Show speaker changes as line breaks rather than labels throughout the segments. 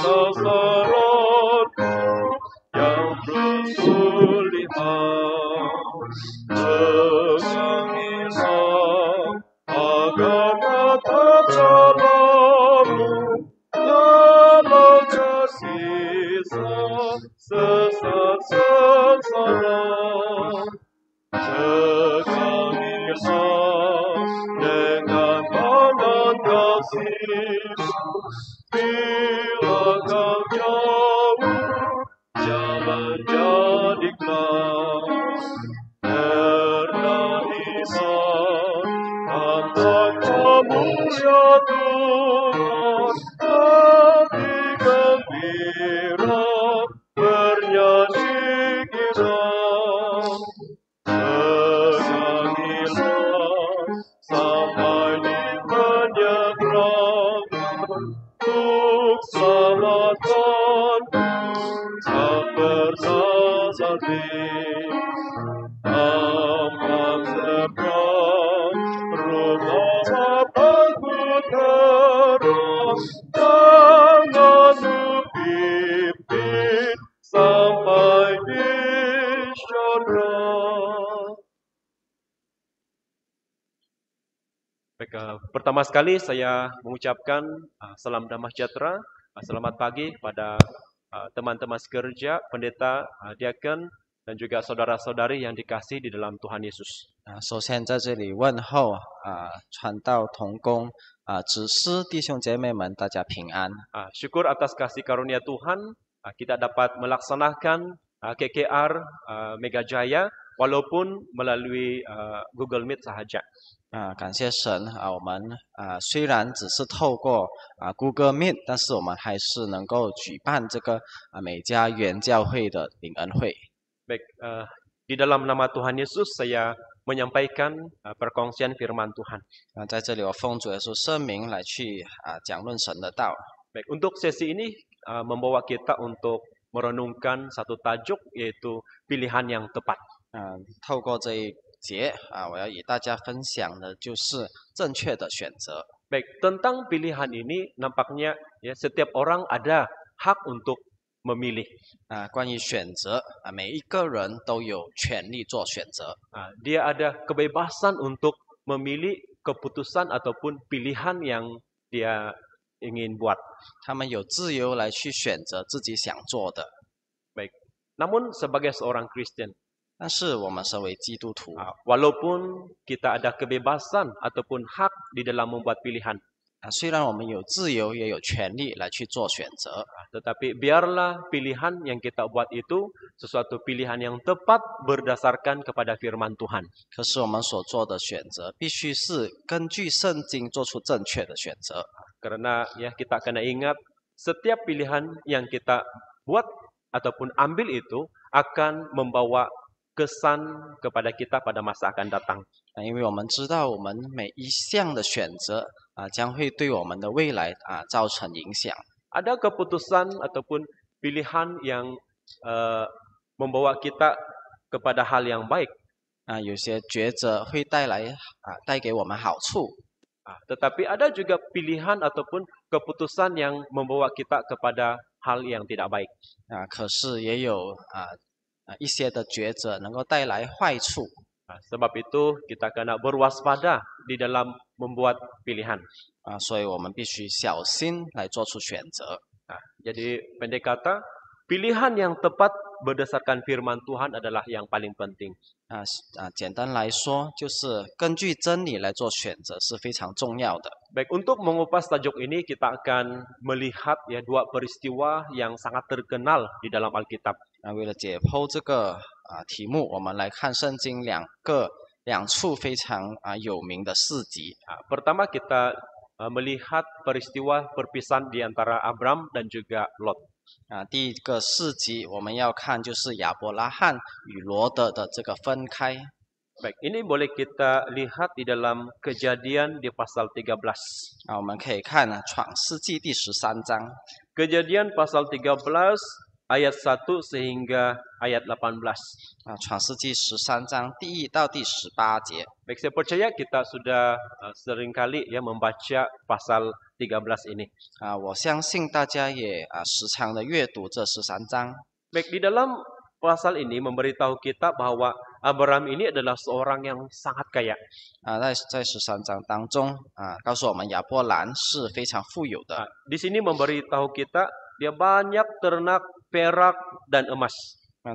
sasaranku yang berpilihan. Tenangilah agar tetap dalammu dalam kasih sesat sengsara. Tegangilah dengan tangan kasih, bila kau jauh jalan jadi gelap. Bernyanyilah tanda kemuliaan Tuhan, hati gembira bernyanyi girang. Tenangilah sampai di penyeberangan, untuk selamatkanku tak bersasar. Tampak seberang rumah Bapaku terang, tanganmu pimpin sampai di syurga. Baik, pertama sekali saya mengucapkan salam damai sejahtera, selamat pagi pada teman-teman sekerja, pendeta, diaken, dan juga saudara-saudari yang dikasihi di dalam Tuhan Yesus.
首先在这里问候传道同工执事弟兄姐妹们，大家平安。
Syukur atas kasih karunia Tuhan, kita dapat melaksanakan KKR Mega Jaya walaupun melalui Google Meet sahaja.
感谢神我们虽然只是透过Google Meet， 但是我们还是能够举办这个美加原教会的领恩会。
Baik, di dalam nama Tuhan Yesus saya menyampaikan perkongsian firman Tuhan.
在这里我奉主耶稣圣名来去讲论神的道。
Baik, untuk sesi ini membawa kita untuk merenungkan satu tajuk, yaitu pilihan yang tepat.
透过这一节我要与大家分享的就是正确的选择。
Baik, tentang pilihan ini nampaknya ya setiap orang ada hak untuk memilih.
关于选择每一个人都有权利做选择。
Dia ada kebebasan untuk memilih keputusan ataupun pilihan yang dia ingin buat.
他们有自由来去选择自己想做的。
Baik, namun sebagai seorang Kristen,
但是我们身为基督徒
walaupun kita ada kebebasan ataupun hak di dalam membuat pilihan,
虽然我们有自由也有权利来去做选择，
tetapi biarlah pilihan yang kita buat itu sesuatu pilihan yang tepat berdasarkan kepada firman Tuhan.
可是我们所做的选择必须是根据圣经做出正确的选择。
Karena ya kita kena ingat setiap pilihan yang kita buat ataupun ambil itu akan membawa kesan kepada kita pada masa akan datang.
因为我们知道我们每一项的选择将会对我们的未来造成影响。
Ada keputusan ataupun pilihan yang membawa kita kepada hal yang baik.
有些抉择会带给我们好处。
Tetapi ada juga pilihan ataupun keputusan yang membawa kita kepada hal yang tidak baik.
可是也有一些的抉择能够带来坏处。
Sebab itu kita kena berwaspada di dalam membuat pilihan.
所以我们必须小心来做出选择。
Jadi pendek kata, pilihan yang tepat berdasarkan firman Tuhan adalah yang paling penting.
简单来说，就是根据真理来做选择是非常重要的。
Baik, untuk mengupas tajuk ini kita akan melihat ya dua peristiwa yang sangat terkenal di dalam Alkitab.
为了解剖这个题目，我们来看圣经两处非常有名的事迹。
Pertama kita melihat peristiwa perpisahan di antara Abram dan juga Lot.
第一个事迹我们要看就是亚伯拉罕与罗德的这个分开。
Baik, ini boleh kita lihat di dalam Kejadian di pasal 13.
我们可以看创世纪第13章。
Kejadian pasal 13 ayat 1 sehingga ayat 18.
创世纪13章第1到第18节。
Baik, saya percaya kita sudah seringkali ya membaca pasal 13 ini.
我相信大家也时常的阅读这13章。
Baik, di dalam pasal ini memberitahu kita bahwa Abraham ini adalah seorang yang sangat kaya.
在13章当中告诉我们亚伯兰是非常富有的。
Di sini memberitahu kita dia banyak ternak, perak, dan emas.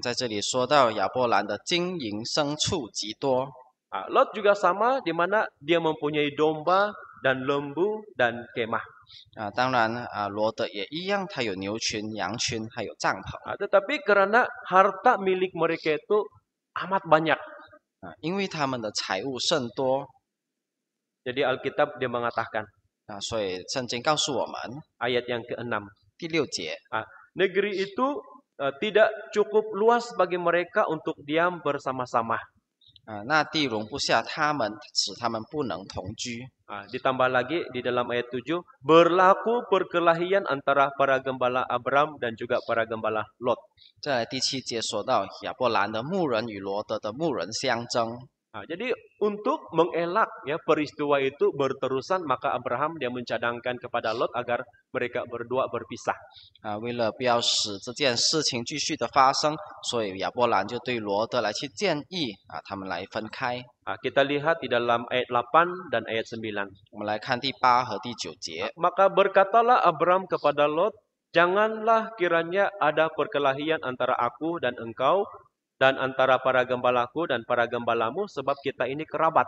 在这里说到亚伯兰的金银牲畜极多。
Lot juga sama, di mana dia mempunyai domba dan lembu dan kemah.
当然罗德也一样，他有牛群、羊群，还有帐篷。
Tetapi karena harta milik mereka itu amat banyak.
因为他们的财物甚多。
Jadi Alkitab dia mengatakan,
所以圣经告诉我们
ayat yang ke-6.
第6节
Negeri itu tidak cukup luas bagi mereka untuk diam bersama-sama.
那地容不下他们，使他们不能同居。
Ditambah lagi di dalam ayat 7, berlaku perkelahian antara para gembala Abram dan juga para gembala Lot.
在第7节说到亚伯兰的牧人与罗德的牧人相争。
Jadi untuk mengelak peristiwa itu berterusan, maka Abraham dia mencadangkan kepada Lot agar mereka berdua berpisah.
为了不要使这件事情继续的发生，所以亚伯兰就对罗德来去建议他们来分开。
Kita lihat di dalam ayat 8 dan ayat 9.
我们来看第8和第9节。
Maka berkatalah Abram kepada Lot, janganlah kiranya ada perkelahian antara aku dan engkau, dan antara para gembalaku dan para gembalamu, sebab kita ini kerabat.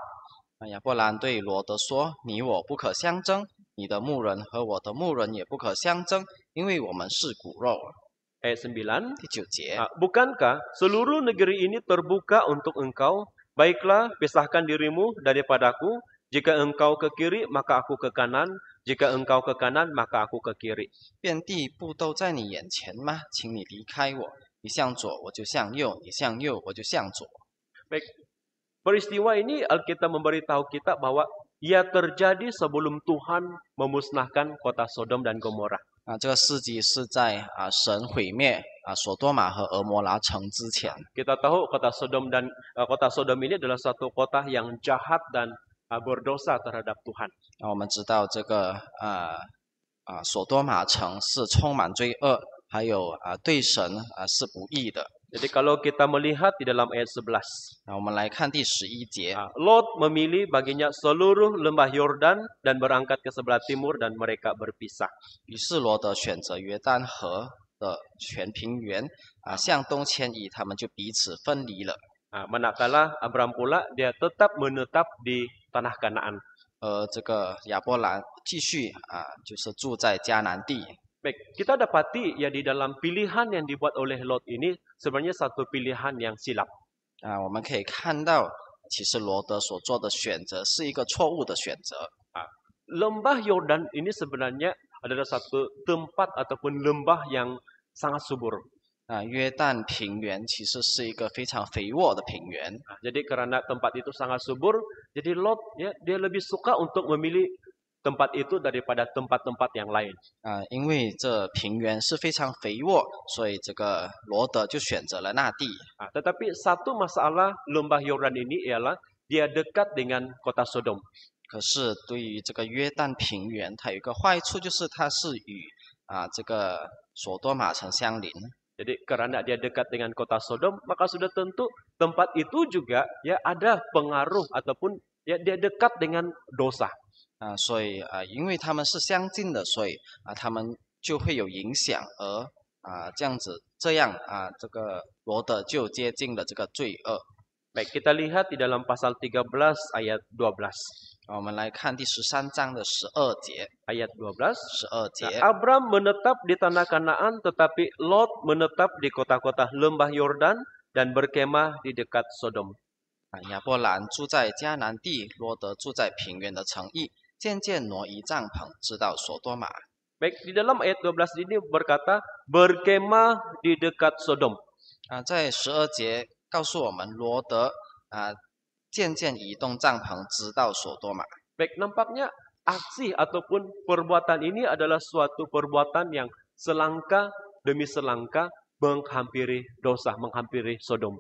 亚伯兰对罗德说：“你我不可相争，你的牧人和我的牧人也不可相争，因为我们是骨肉。”
Ayat 9.
第9节。
Bukankah seluruh negeri ini terbuka untuk engkau? Baiklah, pisahkan dirimu daripadaku. Jika engkau ke kiri, maka aku ke kanan. Jika engkau ke kanan, maka aku ke kiri.
遍地不都在你眼前吗？请你离开我。你向左，我就向右；你向右，我就向左。
Baik, peristiwa ini Alkitab memberitahu kita bahwa ia terjadi sebelum Tuhan memusnahkan kota Sodom dan Gomora.
这个事迹是在神毁灭索多玛和俄摩拉城之前。
Kita tahu kota Sodom ini adalah satu kota yang jahat dan berdosa terhadap Tuhan.
我们知道这个索多玛城是充满罪恶，还有对神是不义的。
Jadi kalau kita melihat di dalam ayat 11.
我们来看第11节。
Lot memilih baginya seluruh lembah Yordan dan berangkat ke sebelah timur dan mereka berpisah.
于是罗德选择约旦河的全平原向东迁移，他们就彼此分离了。
Manakala Abram pula dia tetap menetap di tanah Kanaan.
这个亚伯兰继续就是住在迦南地。
Baik, kita dapati ya di dalam pilihan yang dibuat oleh Lot ini sebenarnya satu pilihan yang silap.
我们可以看到，其实罗德所做的选择是一个错误的选择。
Lembah Yordan ini sebenarnya adalah satu tempat ataupun lembah yang sangat subur.
约旦平原其实是一个非常肥沃的平原。
Jadi karena tempat itu sangat subur, jadi Lot ya dia lebih suka untuk memilih tempat itu daripada tempat-tempat yang lain.
因为这平原是非常肥沃，所以这个罗德就选择了那地。
Tetapi satu masalah lembah Yordan ini ialah dia dekat dengan kota Sodom.
可是对于这个约旦平原，它有一个坏处，就是它是与这个索多玛城相邻。
Jadi karena dia dekat dengan kota Sodom, maka sudah tentu tempat itu juga ya ada pengaruh ataupun ya dia dekat dengan dosa.
所以因为他们是相近的，所以他们就会有影响，而这样这个罗德就接近了这个罪恶。
Baik, kita lihat di dalam pasal 13 ayat 12.
我们来看第13章的12节。
Ayat 12.
12节。
Abram menetap di tanah Kanaan, tetapi Lot menetap di kota-kota lembah Yordan dan berkemah di dekat Sodom.
亚伯兰住在迦南地，罗德住在平原的城邑，渐渐挪移帐篷，直到索多玛。
Baik, di dalam ayat 12 ini berkata berkemah di dekat Sodom.
在12节告诉我们，罗德渐渐移动帐篷，直到索多玛。
Baik, nampaknya aksi ataupun perbuatan ini adalah suatu perbuatan yang selangkah demi selangkah menghampiri dosa, menghampiri Sodom.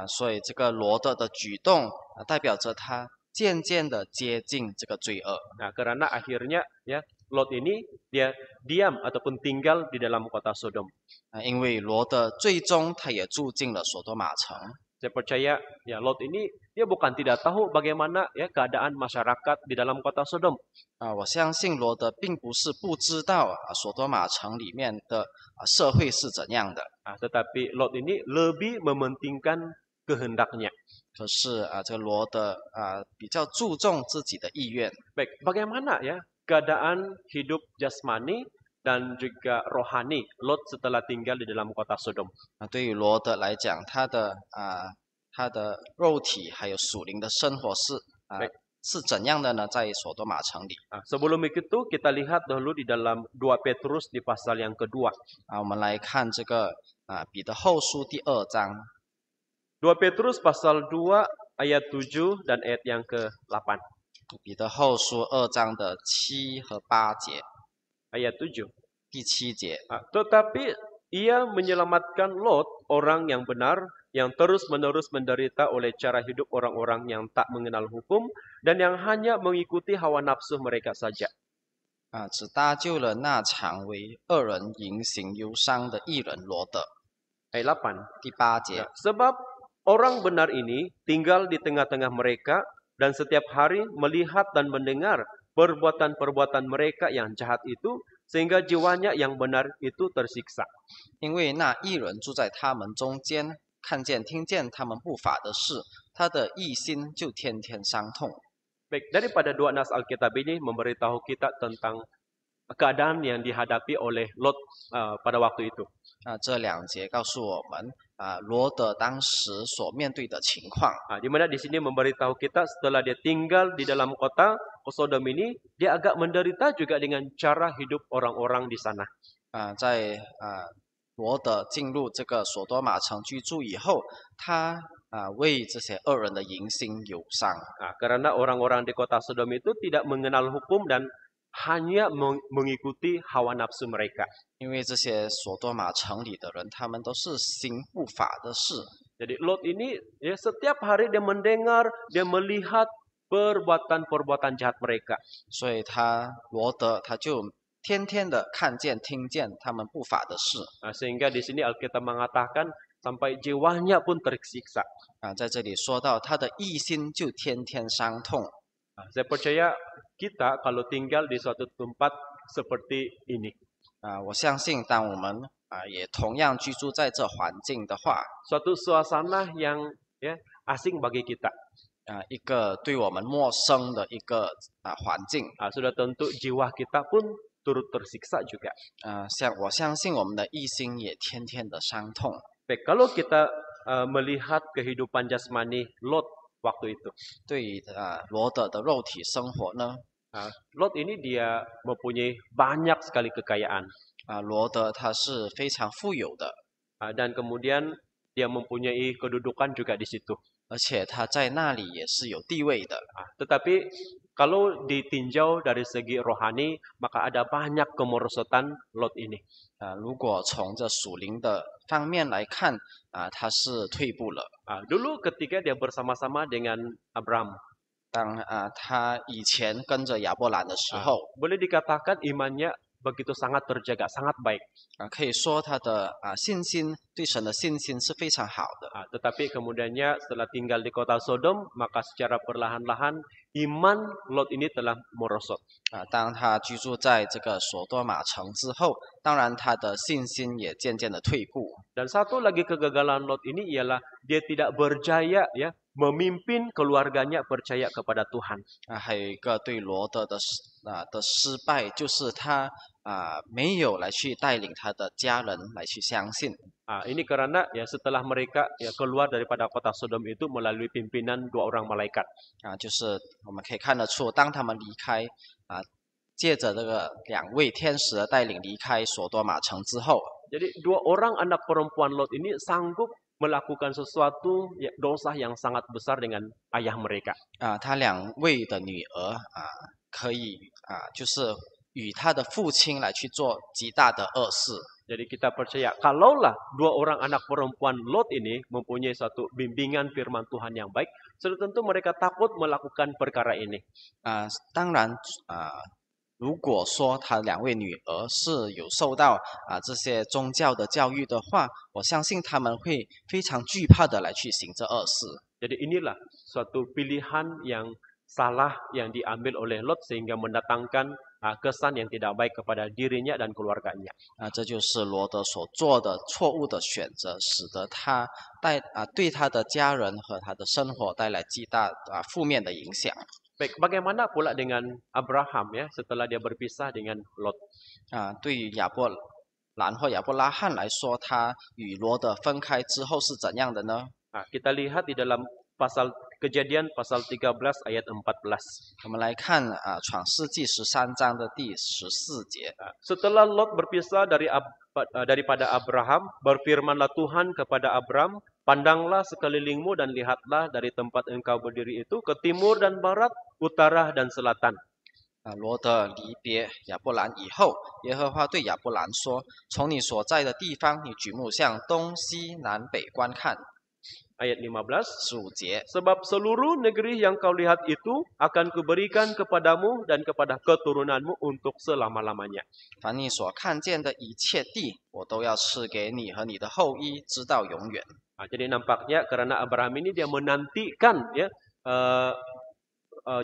所以这个罗德的举动代表着他渐渐的接近这个罪恶。
Karena akhirnya ya Lot ini dia diam ataupun tinggal di dalam kota Sodom.
因为罗德最终他也住进了所多玛城。
Saya percaya ya Lot ini dia bukan tidak tahu bagaimana ya keadaan masyarakat di dalam kota Sodom.
我相信罗德并不是不知道所多玛城里面的社会是怎样的，
Tetapi Lot ini lebih mementingkan kehendaknya.
可是这个罗德比较注重自己的意愿。
Baik, bagaimana ya keadaan hidup jasmani dan juga rohani Lot setelah tinggal di dalam kota Sodom?
对于罗德来讲，他的肉体还有属灵的生活是怎样的呢？在所多玛城里。
Sebelum itu kita lihat dahulu di dalam 2 Petrus di pasal yang kedua.
我们来看这个彼得后书第2章。
2 Petrus pasal 2 ayat 7 dan ayat yang ke-8.
彼得后书2章的7和8节。
Ayat 7.
第7节。
Tetapi ia menyelamatkan Lot, orang yang benar, yang terus-menerus menderita oleh cara hidup orang-orang yang tak mengenal hukum dan yang hanya mengikuti hawa nafsu mereka saja.
只搭救了那常为恶人言行忧伤的义人罗德。
Ayat 8.
第8节。
Sebab orang benar ini tinggal di tengah-tengah mereka dan setiap hari melihat dan mendengar perbuatan-perbuatan mereka yang jahat itu, sehingga jiwanya yang benar itu tersiksa.
因为那义人住在他们中间，看见听见他们不法的事，他的义心就天天伤痛。
Baik, daripada dua nas Alkitab ini memberitahu kita tentang keadaan yang dihadapi oleh Lot pada waktu itu.
这2节告诉我们罗德当时所面对的情况。
Di mana di sini memberitahu kita setelah dia tinggal di dalam kota Sodom ini, dia agak menderita juga dengan cara hidup orang-orang di sana.
在罗德进入这个所多玛城居住以后，他为这些恶人的言行忧伤。
Karena orang-orang di kota Sodom itu tidak mengenal hukum dan hanya mengikuti hawa nafsu mereka.
因为这些所多玛城里的人，他们都是行不法的事。
Jadi Lot ini ya, setiap hari dia mendengar, dia melihat perbuatan-perbuatan jahat mereka.
所以罗德他就天天的看见听见他们不法的事。
Sehingga di sini Alkitab mengatakan sampai jiwanya pun tersiksa.
在这里说到他的义心就天天伤痛。
Saya percaya kita kalau tinggal di suatu tempat seperti ini.
我相信当我们也同样居住在这环境的话，
Suatu suasana yang ya asing bagi kita.
一个对我们陌生的一个环境。
Sudah tentu jiwa kita pun turut tersiksa juga.
我相信我们的义心也天天的伤痛。
Baik, kalau kita melihat kehidupan jasmani Lot waktu itu.
对于罗德的肉体生活呢，
Lot ini dia mempunyai banyak sekali kekayaan.
罗德他是非常富有的，
Dan kemudian dia mempunyai kedudukan juga di situ.
而且他在那里也是有地位的。
Tetapi kalau ditinjau dari segi rohani, maka ada banyak kemerosotan Lot ini.
如果从这属灵的方面来看，他是退步了。
Dulu ketika dia bersama-sama dengan Abram,
当他以前跟着亚伯兰的时候，
boleh dikatakan imannya begitu sangat terjaga, sangat baik.
可以说他的信心对神的信心是非常好的。
Tetapi kemudiannya setelah tinggal di kota Sodom, maka secara perlahan-lahan iman Lot ini telah merosot.
当他居住在这个所多玛城之后，当然他的信心也渐渐的退步。
Dan satu lagi kegagalan Lot ini ialah dia tidak berjaya ya memimpin keluarganya percaya kepada Tuhan.
还有一个对罗德的失败，就是他没有来去带领他的家人来去相信。
Ini karena ya setelah mereka ya keluar daripada kota Sodom itu melalui pimpinan 2 orang malaikat.
就是我们可以看得出，当他们离开借着这个2位天使的带领离开所多玛城之后，
Jadi 2 orang anak perempuan Lot ini sanggup melakukan sesuatu dosa yang sangat besar dengan ayah mereka.
他2位的女儿可以就是与他的父亲来去做极大的恶事。
Jadi kita percaya kalaulah 2 orang anak perempuan Lot ini mempunyai suatu bimbingan firman Tuhan yang baik, sudah tentu mereka takut melakukan perkara ini.
当然如果说他两位女儿是有受到这些宗教的教育的话，我相信他们会非常惧怕的来去行这恶事。
Jadi inilah suatu pilihan yang salah yang diambil oleh Lot sehingga mendatangkan kesan yang tidak baik kepada dirinya dan keluarganya.
这就是罗德所做的错误的选择，使得他对他的家人和他的生活带来极大负面的影响。
Baik, bagaimana pula dengan Abraham ya setelah dia berpisah dengan Lot?
对于亚伯兰或亚伯拉罕来说，他与罗德分开之后是怎样的呢？
Kita lihat di dalam pasal Kejadian pasal 13 ayat 14.
我们来看创世纪13章的第14节。
Setelah Lot berpisah daripada Abraham, berfirmanlah Tuhan kepada Abram, pandanglah sekelilingmu dan lihatlah dari tempat engkau berdiri itu ke timur dan barat, utara dan selatan.
罗德离别亚伯兰以后，耶和华对亚伯兰说：“从你所在的地方，你举目向东西南北观看。”
Ayat 15.
15节。
Sebab seluruh negeri yang kau lihat itu akan kuberikan kepadamu dan kepada keturunanmu untuk selama-lamanya.
凡你所看见的一切地，我都要赐给你和你的后裔，直到永远。
Jadi nampaknya karena Abraham ini dia menantikan ya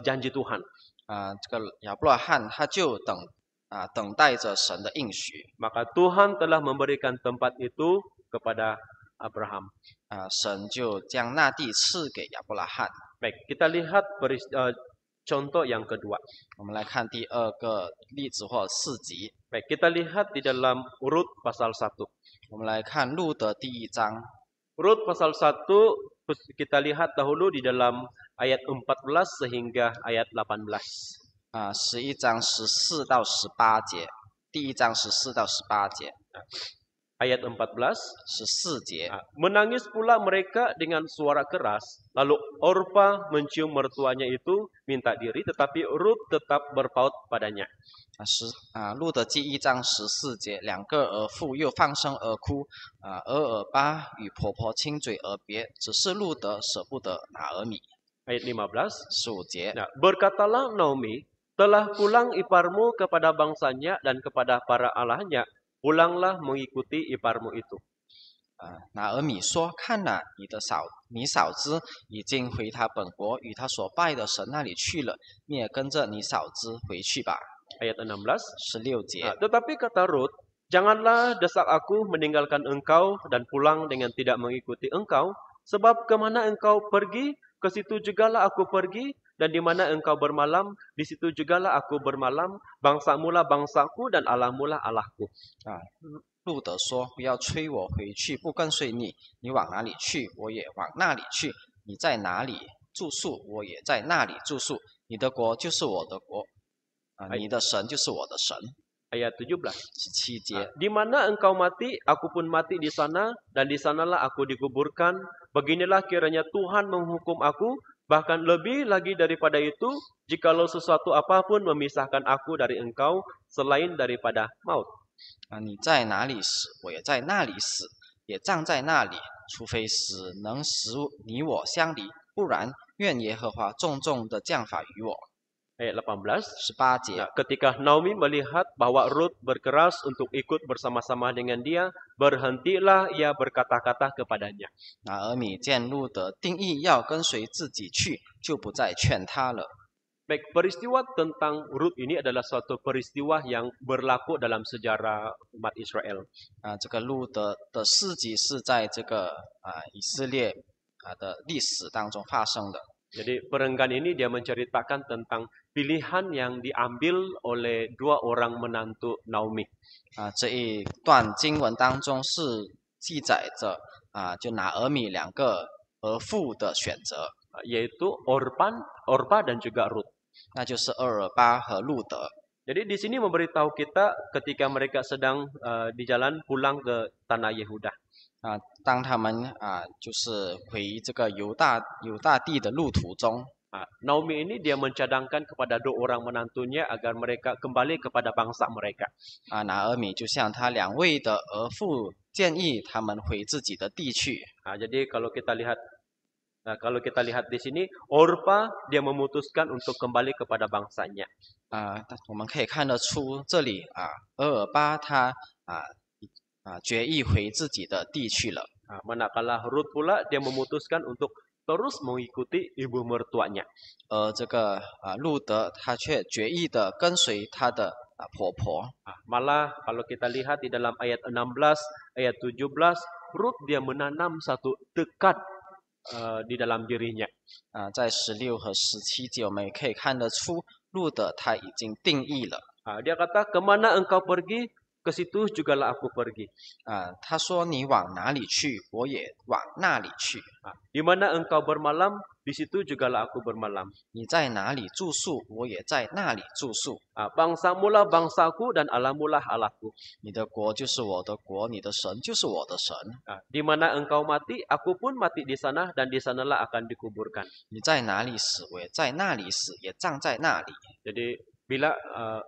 janji Tuhan.
这个亚伯拉罕他就等待着神的应许。
Maka Tuhan telah memberikan tempat itu kepada Abraham.
神就将那地赐给亚伯拉罕。
Baik, kita lihat contoh yang kedua.
我们来看第二个例子或4集。
Baik, kita lihat di dalam Rut pasal 1.
我们来看路的第1章。
Rut pasal 1 kita lihat dahulu di dalam ayat 14 sehingga ayat 18.
11章14到18节。第1章14到18节。
Ayat 14.
14节。
Menangis pula mereka dengan suara keras. Lalu Orpa mencium mertuanya itu minta diri, tetapi Rut tetap berpaut padanya.
路的记1章14节，两个儿妇又放声而哭，俄尔巴与婆婆亲嘴而别，只是路德舍不得拿俄米。
Ayat 15.
15节。
Berkatalah Naomi, telah pulang iparmu kepada bangsanya dan kepada para allahnya, pulanglah mengikuti iparmu itu.
拿俄米说：“看哪，你嫂子已经回她本国与她所拜的神那里去了，你也跟着你嫂子回去吧。”
Ayat 16.
16节。
Tetapi kata Rut, janganlah desak aku meninggalkan engkau dan pulang dengan tidak mengikuti engkau, sebab kemana engkau pergi, ke situ jugalah aku pergi, dan di mana engkau bermalam, di situ jugalah aku bermalam, bangsamulah bangsaku dan Allahmulah Allahku.
路德说：“不要催我回去，不跟随你。你往哪里去，我也往那里去；你在哪里住宿，我也在那里住宿。你的国就是我的国，你的神就是我的神。”
Ayat 17.
17节。
Di mana engkau mati, aku pun mati di sana, dan di sanalah aku dikuburkan. Beginilah kiranya Tuhan menghukum aku, bahkan lebih lagi daripada itu, jikalau sesuatu apapun memisahkan aku dari engkau, selain daripada maut.
你在哪里死，我也在那里死，也葬在那里，除非死能使你我相离，不然愿耶和华重重的降法于我。
Ayat 18.
18节。
Ketika Naomi melihat bahwa Rut berkeras untuk ikut bersama-sama dengan dia, berhentilah ia berkata-kata kepadanya.
拿俄米见路德定义要跟随自己去，就不再劝他了。
Baik, peristiwa tentang Rut ini adalah suatu peristiwa yang berlaku dalam sejarah umat Israel.
这个路德的事迹是在这个以色列的历史当中发生的。
Jadi perenggan ini dia menceritakan tentang pilihan yang diambil oleh dua orang menantu Naomi.
这一段经文当中是记载着就拿俄米两个儿妇的选择，
yaitu Orpa dan juga Rut.
那就是厄尔巴和路德。
Jadi di sini memberitahu kita ketika mereka sedang di jalan pulang ke tanah Yehuda.
当他们就是回这个犹大地的路途中，
Naomi ini dia mencadangkan kepada dua orang menantunya agar mereka kembali kepada bangsa mereka.
拿俄米就向他两位的儿妇建议他们回自己的地去。
Jadi kalau kita lihat di sini, Orpa dia memutuskan untuk kembali kepada bangsanya.
我们可以看得出这里俄尔巴他决意回自己的地去了。
Manakala Rut pula dia memutuskan untuk terus mengikuti ibu mertuanya.
这个路德他却决意的跟随他的婆婆。
Malah kalau kita lihat di dalam ayat 16, ayat 17, Rut dia menanam satu tekad di dalam dirinya.
在16和17节我们也可以看得出路德他已经定义了。
Dia kata, kemana engkau pergi, ke situ jugalah aku pergi.
他说你往哪里去，我也往那里去。
Di mana engkau bermalam, di situ jugalah aku bermalam.
你在哪里住宿，我也在那里住宿。
Bangsamulah bangsaku dan Allahmulah Allahku.
你的国就是我的国，你的神就是我的神。
Di mana engkau mati, aku pun mati di sana dan di sanalah akan dikuburkan.
你在哪里死，我也在那里死，也葬在那里。
Jadi bila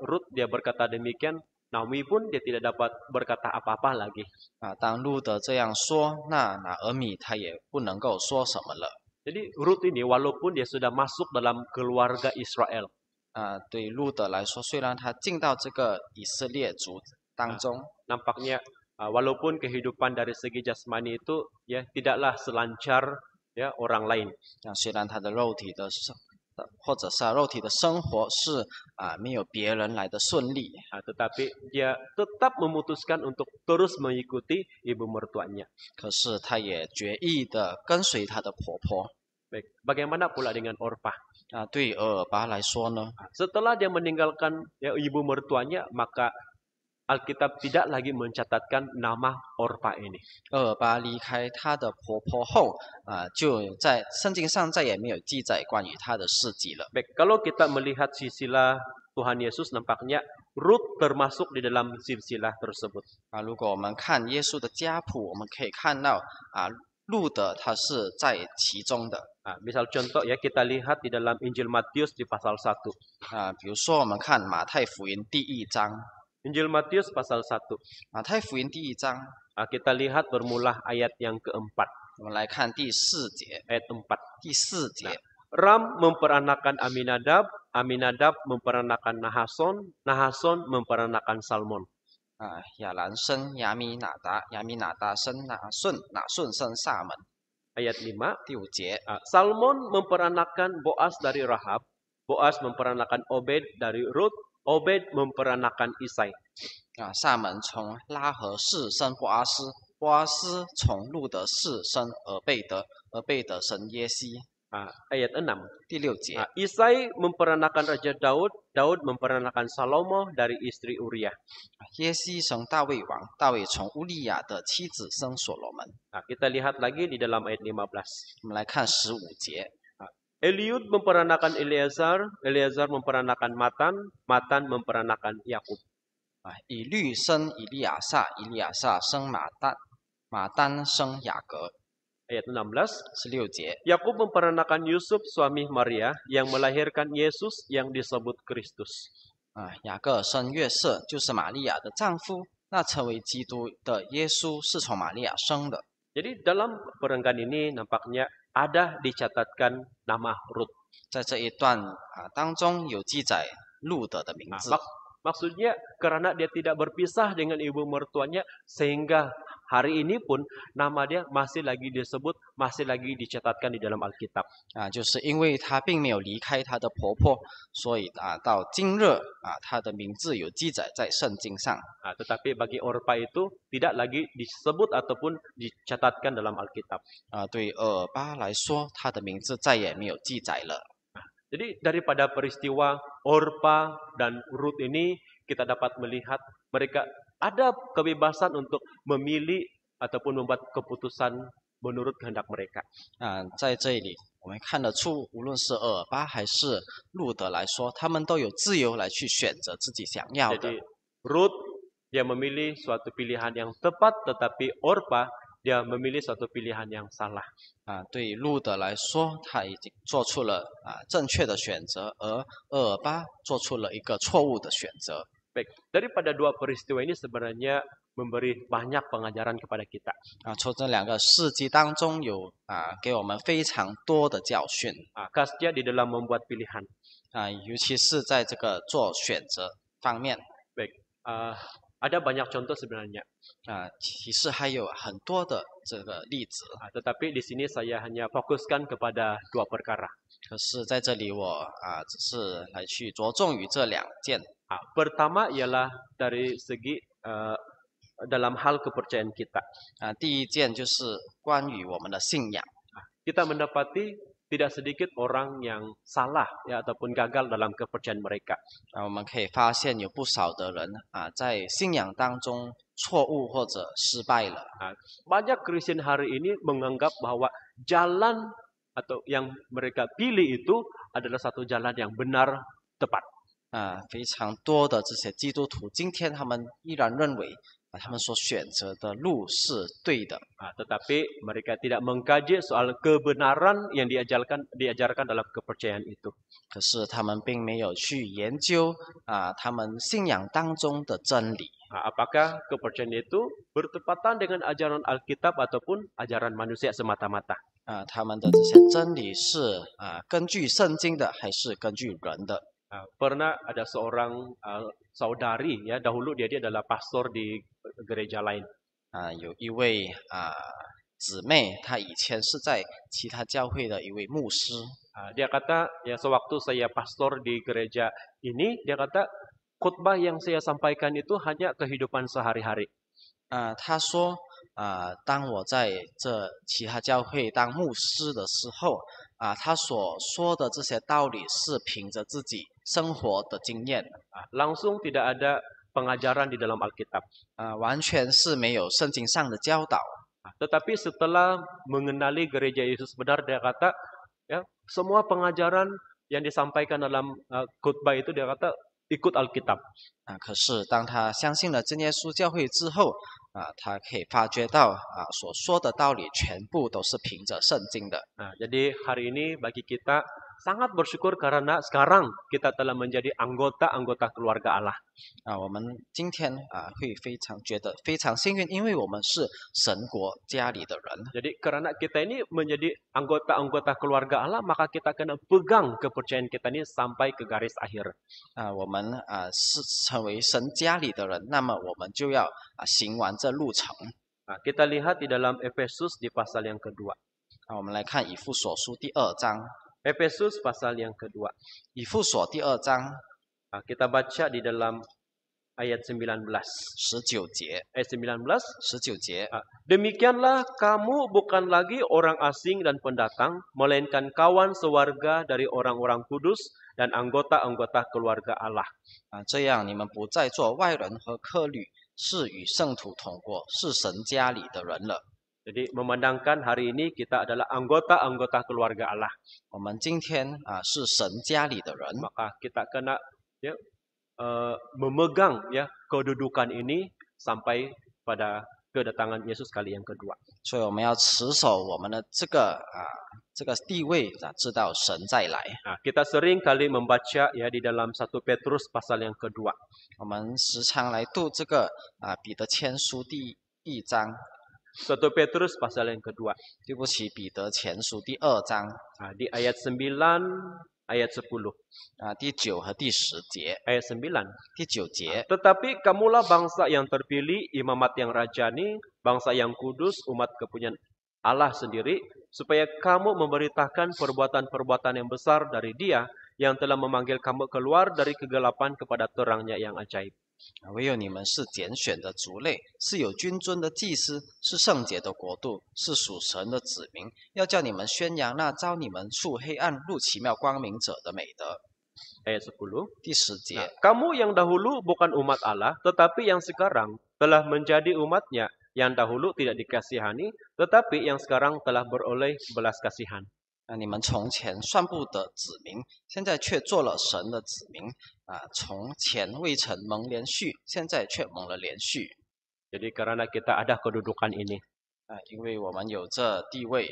Rut dia berkata demikian, Naomi pun dia tidak dapat berkata apa-apa lagi.
当路德这样说，那拿俄米他也不能够说什么了。
Jadi Rut ini walaupun dia sudah masuk dalam keluarga Israel,
对路德来说，虽然他进到这个以色列族当中，
nampaknya walaupun kehidupan dari segi jasmani itu ya tidaklah selancar ya orang lain.
虽然他的肉体的或者是肉体的生活是没有别人来的顺利，
tetapi dia tetap memutuskan untuk terus mengikuti ibu mertuanya.
可是他也决意的跟随他的婆婆。
Baik, bagaimana pula dengan Orpa?
对于俄尔巴来说呢，
Setelah dia meninggalkan ya, ibu mertuanya, maka Alkitab tidak lagi mencatatkan nama Orpa ini.
俄尔巴离开她的婆婆后，就在圣经上再也没有记载关于她的事迹了。
Baik, kalau kita melihat silsilah Tuhan Yesus, nampaknya Rut termasuk di dalam silsilah tersebut.
如果我们看耶稣的家谱，我们可以看到路德他是在其中的。
Misal contoh ya, kita lihat di dalam Injil Matius di pasal 1.
比如说我们看马太福音第1章。
Injil Matius pasal 1.
马太福音第1章，
kita lihat bermula ayat yang keempat.
我们来看第4节。
Ayat 4.
第4节。
Ram memperanakan Aminadab, Aminadab memperanakan Nahason, Nahason memperanakan Salmon.
亚兰生亚米拿达，亚米拿达生拿顺，拿顺生撒门。
Ayat 5.
第5节。
Salmon memperanakan Boaz dari Rahab, Boaz memperanakan Obed dari Rut, Obed memperanakan Isai.
撒门从拉合氏生波阿斯，波阿斯从路德氏生俄贝德，俄贝德生耶西。
Ayat 6.
第6节。
Isai memperanakan Raja Daud, Daud memperanakan Salomo dari istri Uriah.
耶西生大卫王，大卫从乌利亚的妻子生所罗门。
Kita lihat lagi di dalam ayat 15.
我们来看15节。
Eliud memperanakan Eleazar, Eleazar memperanakan Matan, Matan memperanakan Yakub.
以律生以利亚撒，以利亚撒生马丹，马丹生雅各。
Ayat 16.
16节。
Yakub memperanakan Yusuf suami Maria yang melahirkan Yesus yang disebut Kristus.
雅各生约瑟，就是玛利亚的丈夫，那成为基督的耶稣是从玛利亚生的。
Jadi dalam perenggan ini nampaknya ada dicatatkan nama Rut.
在这一段当中有记载路德的名字。
Maksudnya karena dia tidak berpisah dengan ibu mertuanya sehingga hari ini pun nama dia masih lagi disebut, masih lagi dicatatkan di dalam Alkitab.
就是因为她并没有离开她的婆婆，所以到今日她的名字有记载在圣经上。
Tetapi bagi Orpa itu tidak lagi disebut ataupun dicatatkan dalam Alkitab.
对俄尔巴来说，她的名字再也没有记载了。
Jadi daripada peristiwa Orpa dan Rut ini kita dapat melihat mereka ada kebebasan untuk memilih ataupun membuat keputusan menurut kehendak mereka.
在这里我们看得出，无论是俄尔巴还是路德来说，他们都有自由来去选择自己想要的。
Jadi Rut dia memilih suatu pilihan yang tepat, tetapi Orpa dia memilih suatu pilihan yang salah.
对路德来说，他已经做出了正确的选择，而俄尔巴做出了一个错误的选择。
Baik, daripada dua peristiwa ini sebenarnya memberi banyak pengajaran kepada kita.
从这2个事迹当中有给我们非常多的教训
Khasnya di dalam membuat pilihan.
尤其是在这个做选择方面
Baik, ada banyak contoh sebenarnya.
其实还有很多的这个例子
Tetapi di sini saya hanya fokuskan kepada 2 perkara.
可是在这里我只是来去着重于这2件
Pertama ialah dari segi dalam hal kepercayaan kita.
第一件就是关于我们的信仰
Kita mendapati tidak sedikit orang yang salah ya ataupun gagal dalam kepercayaan mereka.
我们可以发现有不少的人在信仰当中错误或者失败了
Banyak Kristen hari ini menganggap bahwa jalan atau yang mereka pilih itu adalah satu jalan yang benar, tepat.
非常多的这些基督徒今天他们依然认为他们所选择的路是对的
Tetapi mereka tidak mengkaji soal kebenaran yang diajarkan dalam kepercayaan itu.
可是他们并没有去研究他们信仰当中的真理
Apakah kepercayaan itu bertepatan dengan ajaran Alkitab ataupun ajaran manusia semata-mata?
他们的这些真理是根据圣经的还是根据人的
Pernah ada seorang saudari ya, dahulu dia adalah pastor di gereja lain.
有一位姊妹她以前是在其他教会的一位牧师
Dia kata ya sewaktu saya pastor di gereja ini, dia kata khotbah yang saya sampaikan itu hanya kehidupan sehari-hari.
他说当我在这其他教会当牧师的时候他所说的这些道理是凭着自己生活的经验
Langsung tidak ada pengajaran di dalam Alkitab.
完全是没有圣经上的教导
Tetapi setelah mengenali gereja Yesus benar, dia kata ya semua pengajaran yang disampaikan dalam khotbah itu dia kata ikut Alkitab.
可是当他相信了真耶稣教会之后他可以发觉到所说的道理全部都是凭着圣经的
Jadi hari ini bagi kita sangat bersyukur karena sekarang kita telah menjadi anggota-anggota keluarga Allah.
我们今天会觉得非常幸运，因为我们是神国家里的人
Jadi karena kita ini menjadi anggota-anggota keluarga Allah, maka kita kena pegang kepercayaan kita ini sampai ke garis akhir.
我们是成为神家里的人，那么我们就要行完这路程
Kita lihat di dalam Efesus di pasal yang kedua.
我们来看以弗所书第2章
Efesus pasal yang kedua.
以弗所第2章
Kita baca di dalam ayat 19.
19节
Ayat 19.
19节
Demikianlah kamu bukan lagi orang asing dan pendatang, melainkan kawan sewarga dari orang-orang kudus dan anggota-anggota keluarga Allah.
这样你们不再做外人和客旅，是与圣徒同国，是神家里的人了。
Jadi memandangkan hari ini kita adalah anggota-anggota keluarga Allah.
我们今天是神家里的人，
Maka kita kena ya, memegang ya kedudukan ini sampai pada kedatangan Yesus kali yang kedua.
所以我们要持守我们的这个地位直到神再来。
Kita sering kali membaca ya di dalam 1 Petrus pasal yang kedua.
我们时常来读这个彼得前书第1章。
1 Petrus pasal yang kedua.
对不起，彼得前书第2章
Di ayat 9 ayat 10.
第9和第10节。
Ayat 9.
第9节。
Tetapi kamulah bangsa yang terpilih, imamat yang rajani, bangsa yang kudus, umat kepunyaan Allah sendiri, supaya kamu memberitakan perbuatan-perbuatan yang besar dari Dia yang telah memanggil kamu keluar dari kegelapan kepada terangnya yang ajaib.
唯有你们是拣选的族类，是有君尊的祭司，是圣洁的国度，是属神的子民，要叫你们宣扬那召你们出黑暗入奇妙光明者的美德。
Ayat 10.
第10节。
Kamu yang dahulu bukan umat Allah, tetapi yang sekarang telah menjadi umatnya, yang dahulu tidak dikasihani, tetapi yang sekarang telah beroleh belas kasihan.
你们从前算不得子民，现在却做了神的子民从前未曾蒙连续，现在却蒙了连续。
Jadi karena kita ada kedudukan ini.
因为我们有这地位，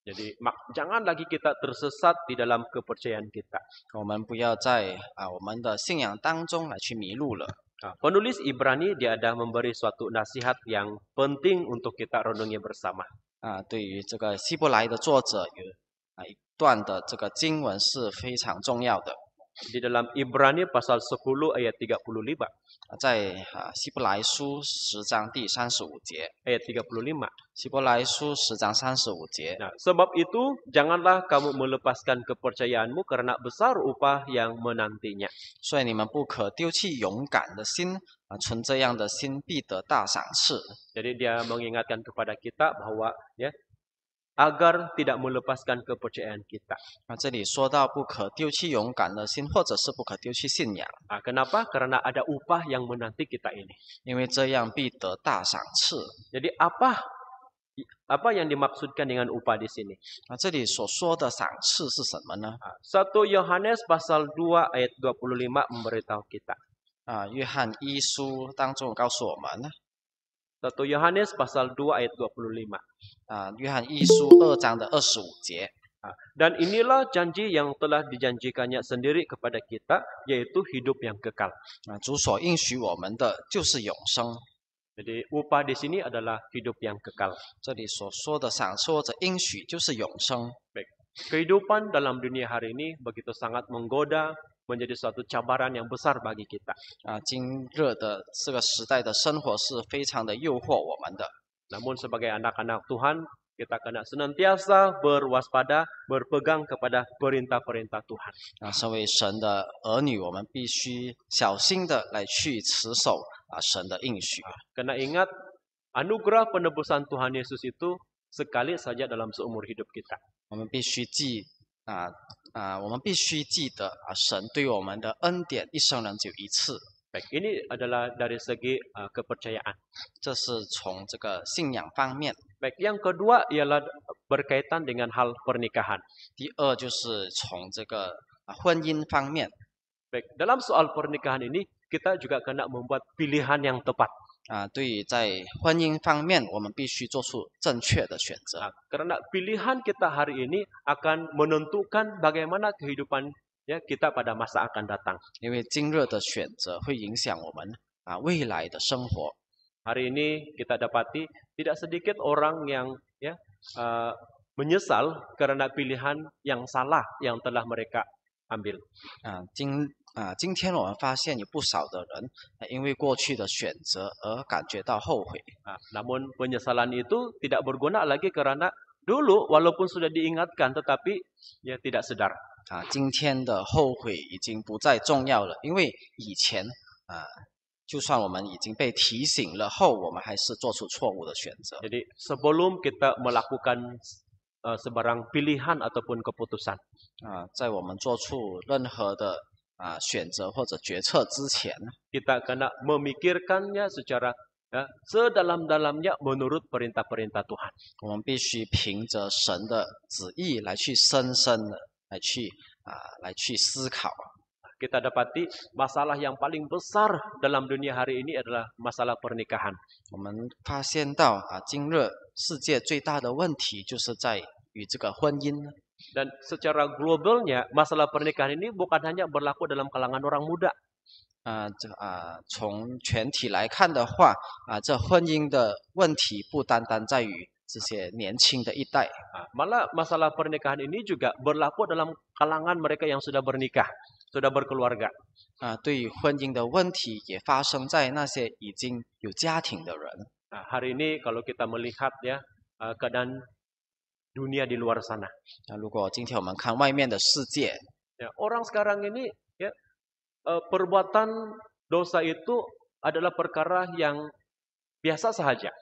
Jadi jangan lagi kita tersesat di dalam kepercayaan kita.
我们不要在我们的信仰当中来去迷路了。
Penulis Ibrani dia ada memberi suatu nasihat yang penting untuk kita renungi bersama.
对于这个希伯来的作者有一段的这个经文是非常重要的。
Di dalam Ibrani pasal 10 ayat 35.
在希伯来书10章第35节，
Ayat 35.
希伯来书10章35节。
Nah, sebab itu janganlah kamu melepaskan kepercayaanmu karena besar upah yang menantinya.
所以你们不可丢弃勇敢的心存这样的心必得大赏赐。
Jadi dia mengingatkan kepada kita bahwa agar tidak melepaskan kepercayaan kita.
这里说到不可丢弃勇敢的心，或者是不可丢弃信仰，
Kenapa? Karena ada upah yang menanti kita ini.
因为这样必得大赏赐。
Jadi apa yang dimaksudkan dengan upah di sini?
这里所说的赏赐是什么呢？
1 Yohanes pasal 2 ayat 25 memberitahu kita.
约翰一书当中告诉我们，
1 Yohanes pasal 2 ayat 25.
约翰一书2章的25节。
Dan inilah janji yang telah dijanjikannya sendiri kepada kita, yaitu hidup yang kekal.
主所应许我们的就是永生。
Jadi upah di sini adalah hidup yang kekal.
这里所说的赏赐或者应许就是永生。
Baik. Kehidupan dalam dunia hari ini begitu sangat menggoda, menjadi suatu cabaran yang besar bagi kita.
今日的这个时代的生活是非常的诱惑我们的。
Namun sebagai anak-anak Tuhan, kita kena senantiasa berwaspada, berpegang kepada perintah-perintah Tuhan.
身为神的儿女，我们必须小心的来去持守神的应许。
Karena ingat, anugerah penebusan Tuhan Yesus itu sekali saja dalam seumur hidup kita.
我们必须记得神对我们的恩典一生人只有一次。
Baik, ini adalah dari segi kepercayaan.
这是从这个信仰方面。
Baik, yang kedua ialah berkaitan dengan hal pernikahan.
第二就是从这个婚姻方面。
Baik, dalam soal pernikahan ini kita juga kena membuat pilihan yang tepat.
对于在婚姻方面，我们必须做出正确的选择。
Karena pilihan kita hari ini akan menentukan bagaimana kehidupan kita pada masa akan datang.
因为今日的选择会影响我们未来的生活。
Hari ini kita dapati tidak sedikit orang yang menyesal karena pilihan yang salah yang telah mereka ambil.
今天我们发现有不少的人因为过去的选择而感觉到后悔。
Namun penyesalan itu tidak berguna lagi karena dulu walaupun sudah diingatkan tetapi tidak sedar.
今天的后悔已经不再重要了，因为以前就算我们已经被提醒了后，我们还是做出错误的选择。
Jadi sebelum kita melakukan sebarang pilihan ataupun keputusan,
在我们做出任何的选择或者决策之前，
kita kena memikirkannya secara sedalam-dalamnya menurut perintah-perintah Tuhan.
我们必须凭着神的旨意来去深深的来去思考。
Kita dapati masalah yang paling besar dalam dunia hari ini adalah masalah pernikahan.
我们发现到今日世界最大的问题就是在于这个婚姻。
Dan secara globalnya masalah pernikahan ini bukan hanya berlaku dalam kalangan orang muda.
从全体来看的话，这婚姻的问题不单单在于这些年轻的一代，
Malah masalah pernikahan ini juga berlaku dalam kalangan mereka yang sudah bernikah, sudah berkeluarga.
对于婚姻的问题也发生在那些已经有家庭的人。
Hari ini kalau kita melihat keadaan dunia di luar sana.
如果今天我们看外面的世界，
Orang sekarang ini perbuatan dosa itu adalah perkara yang biasa sahaja.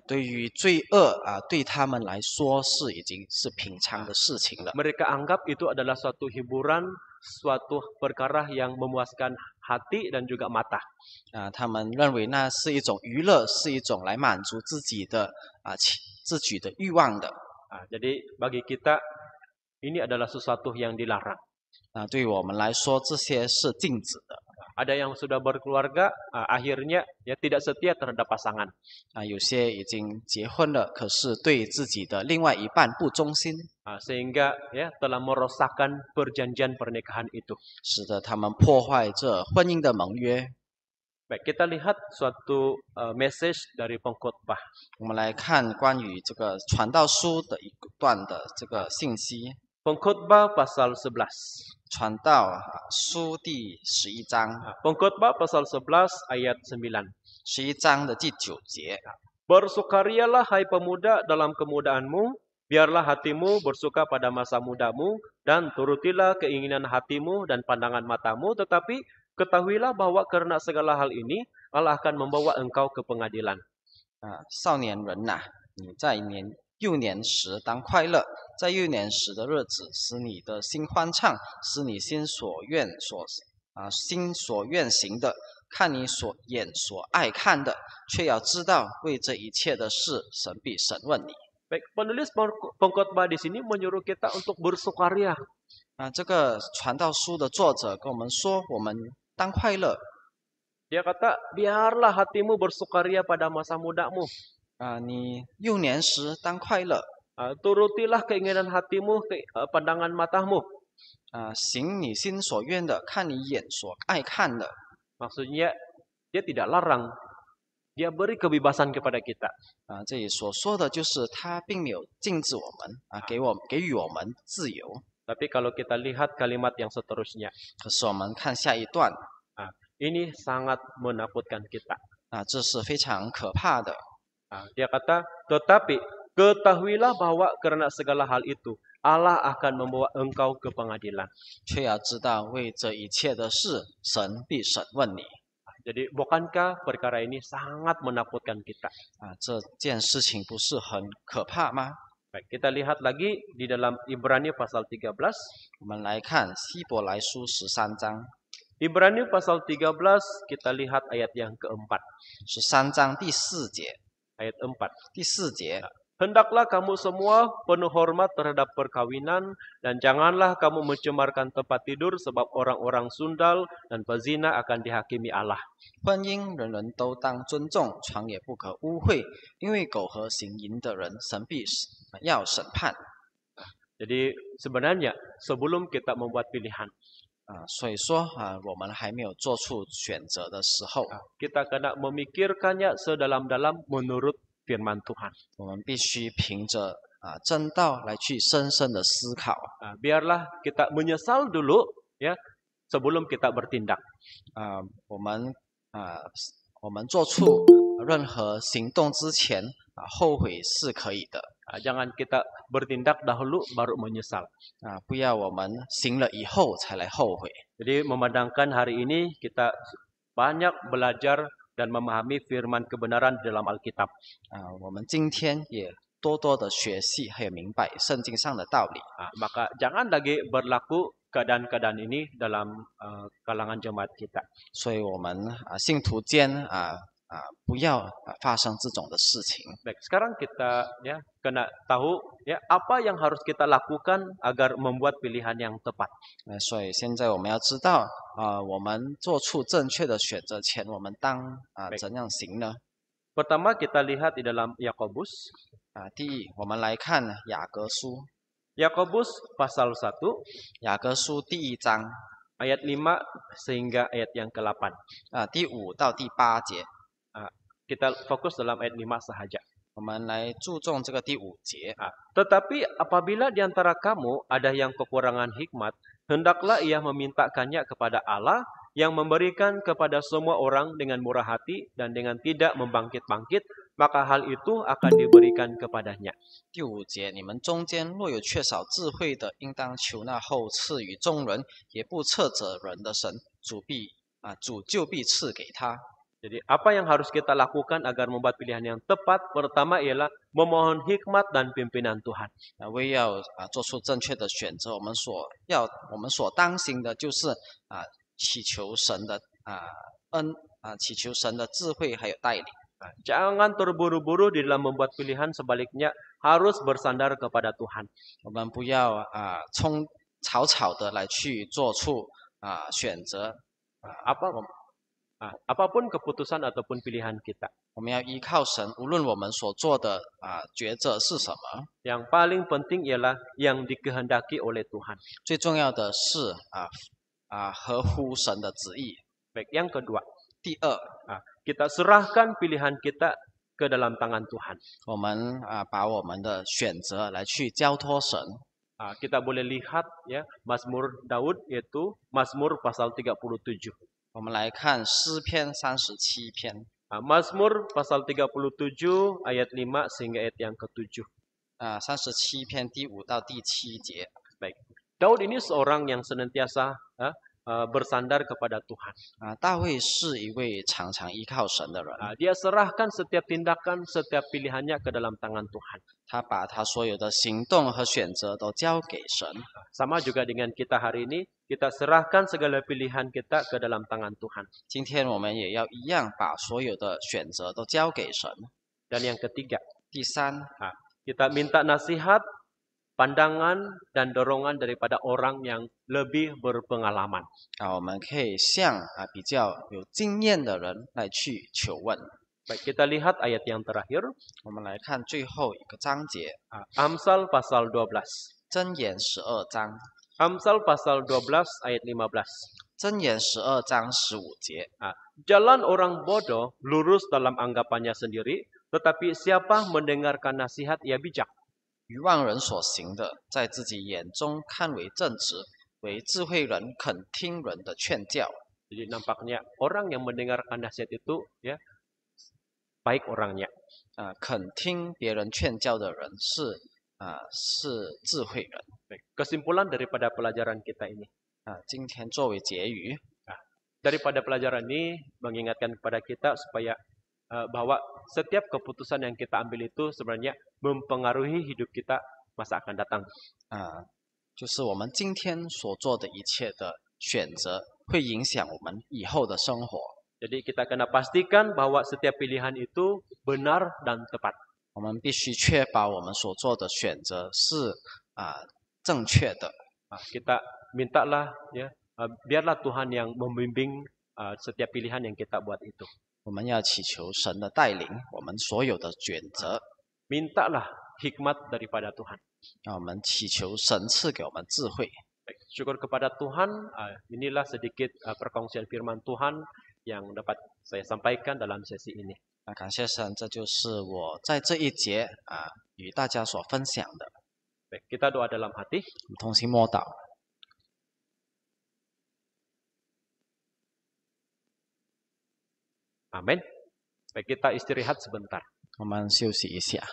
对于罪恶对他们来说是已经是平常的事情了。
Mereka anggap itu adalah suatu hiburan, suatu perkara yang memuaskan hati dan juga mata.
他们认为那是一种娱乐，是一种来满足自己的自己的欲望的。
Jadi bagi kita ini adalah sesuatu yang dilarang.
对于我们来说，这些是禁止的。
Ada yang sudah berkeluarga, akhirnya tidak setia terhadap pasangan.
有些已经结婚了，可是对自己的另外一半不忠心，
Sehingga telah merosakkan perjanjian pernikahan itu.
使得他们破坏这婚姻的盟约。
Baik, kita lihat suatu message dari pengkhotbah.
我们来看关于这个传道书的一段的这个信息。
Pengkhotbah pasal 11.
传道书第11章，
Pengkhotbah pasal 11 ayat 9.
11章的第9节。
Bersukarialah hai pemuda dalam kemudaanmu, biarlah hatimu bersuka pada masa mudamu, dan turutilah keinginan hatimu dan pandangan matamu, tetapi ketahuilah bahwa karena segala hal ini, Allah akan membawa engkau ke pengadilan.
少年人呐，你在幼年时当快乐，在幼年时的日子，使你的心欢畅，使你心所愿行的，看你眼所爱看的，却要知道为这一切的事，神必审问你。
Baik, penulis pengkhotbah di sini menyuruh kita untuk bersukaria.
这个传道书的作者跟我们说，我们当快乐。
Dia kata, biarlah hatimu bersukaria pada masa mudamu.
你幼年时当快乐。
Turutilah keinginan hatimu, pandangan matamu.
行你心所愿的，看你眼所爱看的。
Maksudnya, dia tidak larang. Dia beri kebebasan kepada kita.
这里所说的就是他并没有禁止我们给予我们自由。
Tapi kalau kita lihat kalimat yang seterusnya,
可是我们看下一段，
ini sangat menakutkan kita.
这是非常可怕的。
Dia kata, tetapi ketahuilah bahwa karena segala hal itu, Allah akan membawa engkau ke pengadilan.
却要知道为这一切的事，神必审问你。
Jadi bukankah perkara ini sangat menakutkan kita?
这件事情不是很可怕吗？
Baik, kita lihat lagi di dalam Ibrani pasal 13.
我们来看希伯来书13章。
Ibrani pasal 13 kita lihat ayat yang keempat.
13章第4节。
Ayat 4.
第4节。
Hendaklah kamu semua penuh hormat terhadap perkawinan, dan janganlah kamu mencemarkan tempat tidur, sebab orang-orang sundal dan pezina akan dihakimi Allah.
婚姻人人都当尊重，床也不可污秽，因为苟合行淫的人，神必要审判。
Jadi sebenarnya sebelum kita membuat pilihan,
所以说我们还没有做出选择的时候，
kita kena memikirkannya sedalam-dalam menurut firman Tuhan.
我们必须凭着真道来去深深的思考。
Biarlah kita menyesal dulu, ya, sebelum kita bertindak.
我们做出任何行动之前，后悔是可以的。
Jangan kita bertindak dahulu baru menyesal.
不要我们行了以后才来后悔。
Jadi memandangkan hari ini kita banyak belajar dan memahami firman kebenaran di dalam Alkitab.
我们今天也多多的学习，还有明白圣经上的道理。
Maka jangan lagi berlaku keadaan-keadaan ini dalam kalangan jemaat kita.
所以我们信徒间不要发生这种的事情。
Baik, sekarang kita ya kena tahu ya apa yang harus kita lakukan agar membuat pilihan yang tepat.
所以现在我们要知道我们做出正确的选择前，我们当怎样行呢？
Pertama kita lihat di dalam Yakobus.
第一，我们来看雅各书。
Yakobus pasal 1.
雅各书第1章
ayat 5 sehingga ayat yang ke-8.
第5到第8节。
Kita fokus dalam ayat 5 sahaja.
我们来注重这个第5节。
Tetapi apabila di antara kamu ada yang kekurangan hikmat, hendaklah ia memintakannya kepada Allah yang memberikan kepada semua orang dengan murah hati dan dengan tidak membangkit-bangkit, maka hal itu akan diberikan kepadanya.
第5节，你们中间若有缺少智慧的，应当求那后赐予众人，也不斥责人的神，主就必赐给他。
Jadi apa yang harus kita lakukan agar membuat pilihan yang tepat? Pertama ialah memohon hikmat dan pimpinan Tuhan.
为要做出正确的选择，我们所当行的就是祈求神的祈求神的智慧还有带领。
Jangan terburu-buru di dalam membuat pilihan, sebaliknya harus bersandar kepada Tuhan.
我们不要草草的来去做出选择。
Apapun keputusan ataupun pilihan kita.
我们要依靠神，无论我们所做的抉择是什么。
Yang paling penting ialah yang dikehendaki oleh Tuhan.
最重要的是合乎神的旨意。
Baik, yang kedua.
第第二，
kita serahkan pilihan kita ke dalam tangan Tuhan.
我们把我们的选择来去交托神。
Kita boleh lihat ya Mazmur Daud yaitu Mazmur pasal 37.
我们来看诗篇37篇，
Mazmur pasal 37 ayat 5 sehingga ayat yang ke-7.
37篇第5到第7节。
Baik. Daud ini seorang yang senantiasa bersandar kepada Tuhan.
大卫是一位常常依靠神的人，
Dia serahkan setiap tindakan, setiap pilihannya ke dalam tangan Tuhan.
他把他所有的行动和选择都交给神。
Sama juga dengan kita hari ini, kita serahkan segala pilihan kita ke dalam tangan Tuhan.
今天我们也要一样把所有的选择都交给神。
Dan yang ketiga,
第三，
kita minta nasihat, pandangan, dan dorongan daripada orang yang lebih berpengalaman.
我们可以向比较有经验的人来去求问。
Baik, kita lihat ayat yang terakhir,
我们来看最后一个章节，
Amsal pasal 12.
箴言12章，
Amsal pasal 12 ayat 15.
箴言12章15节。
Jalan orang bodoh lurus dalam anggapannya sendiri, tetapi siapa mendengarkan nasihat ia bijak.
愚妄人所行的，在自己眼中看为正直，为智慧人肯听人的劝教。
Jadi nampaknya orang yang mendengarkan nasihat itu ya baik orangnya.
肯听别人劝教的人是智慧人。
Baik, kesimpulan daripada pelajaran kita ini.
今天作为结语，
Daripada pelajaran ini mengingatkan kepada kita supaya bahwa setiap keputusan yang kita ambil itu sebenarnya mempengaruhi hidup kita masa akan datang.
就是我们今天所做的一切的选择，会影响我们以后的生活。
Jadi kita kena pastikan bahwa setiap pilihan itu benar dan tepat.
我们必须确保我们所做的选择是正确的。
Kita mintalah ya biarlah Tuhan yang membimbing setiap pilihan yang kita buat itu.
我们要祈求神的带领，我们所有的选择。
Mintalah hikmat daripada Tuhan.
让我们祈求神赐给我们智慧。
Baik, syukur kepada Tuhan. Inilah sedikit perkongsian firman Tuhan yang dapat saya sampaikan dalam sesi ini.
感谢神，这就是我在这一节与大家所分享的。
Baik, kita doa dalam hati.
我们同心默祷。
Amin. Baik, kita istirahat sebentar.
我们休息一下。